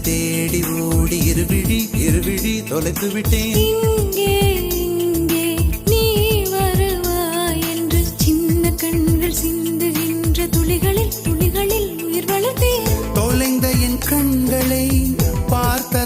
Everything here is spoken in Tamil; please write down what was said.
தேடி ஓடி இருவிழி தொலைத்து விட்டேன். இங்கே இங்கே நீ வருவாய் என்று சின்ன கண்கள் சிந்துகின்ற துளிகளில் உயிர் வளர்த்தேன். தொலைந்த என் கண்களை பார்த்த